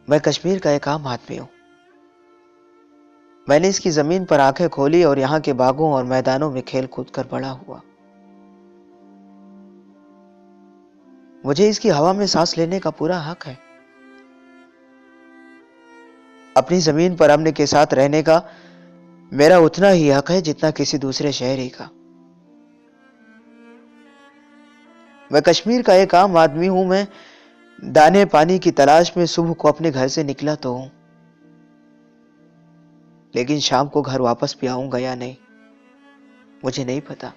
میں کشمیر کا ایک عام آدمی ہوں. میں نے اس کی زمین پر آنکھیں کھولی اور یہاں کے باغوں اور میدانوں میں کھیل کود کر بڑا ہوا. مجھے اس کی ہوا میں سانس لینے کا پورا حق ہے. اپنی زمین پر امن کے ساتھ رہنے کا میرا اتنا ہی حق ہے جتنا کسی دوسرے شہری کا. میں کشمیر کا ایک عام آدمی ہوں. میں دانے پانی کی تلاش میں صبح کو اپنے گھر سے نکلا تو ہوں، لیکن شام کو گھر واپس بھی آؤں گا یا نہیں مجھے نہیں پتا.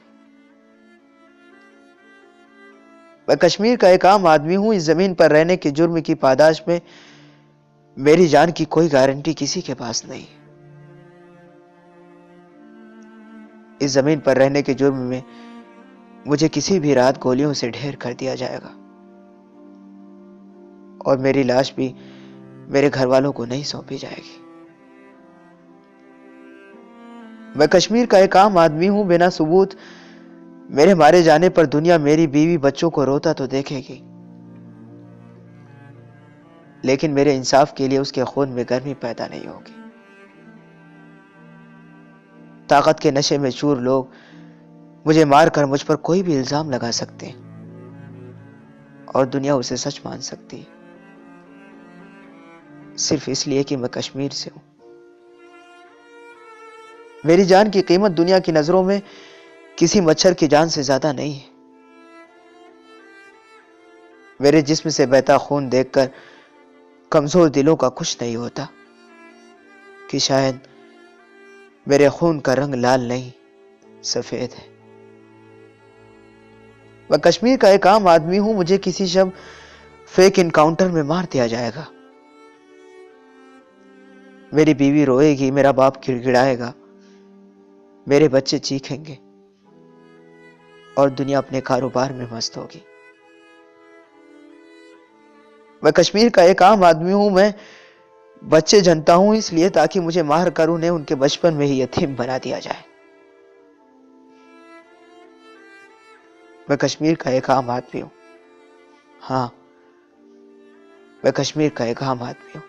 میں کشمیر کا ایک عام آدمی ہوں. اس زمین پر رہنے کے جرم کی پاداش میں میری جان کی کوئی گارنٹی کسی کے پاس نہیں. اس زمین پر رہنے کے جرم میں مجھے کسی بھی رات گولیوں سے ڈھیر کر دیا جائے گا اور میری لاش بھی میرے گھر والوں کو نہیں سونپی جائے گی. میں کشمیر کا ایک عام آدمی ہوں. بنا ثبوت میرے مارے جانے پر دنیا میری بیوی بچوں کو روتا تو دیکھے گی، لیکن میرے انصاف کے لیے اس کے خون میں گرمی پیدا نہیں ہوگی. طاقت کے نشے میں چور لوگ مجھے مار کر مجھ پر کوئی بھی الزام لگا سکتے ہیں اور دنیا اسے سچ مان سکتی ہے، صرف اس لیے کہ میں کشمیر سے ہوں. میری جان کی قیمت دنیا کی نظروں میں کسی مچھر کی جان سے زیادہ نہیں ہے. میرے جسم سے بہتا خون دیکھ کر کمزور دلوں کا کچھ نہیں ہوتا کہ شاید میرے خون کا رنگ لال نہیں سفید ہے. میں کشمیر کا ایک عام آدمی ہوں. مجھے کسی شب فیک انکاؤنٹر میں مار دیا جائے گا. میری بیوی روئے گی، میرا باپ گڑ گڑائے گا، میرے بچے چیخیں گے اور دنیا اپنے کاروبار میں مست ہوگی. میں کشمیر کا ایک عام آدمی ہوں. میں بچے جنتا ہوں اس لیے تاکہ مجھے مار کر انہیں ان کے بچپن میں ہی یتیم بنا دیا جائے. میں کشمیر کا ایک عام آدمی ہوں. ہاں، میں کشمیر کا ایک عام آدمی ہوں.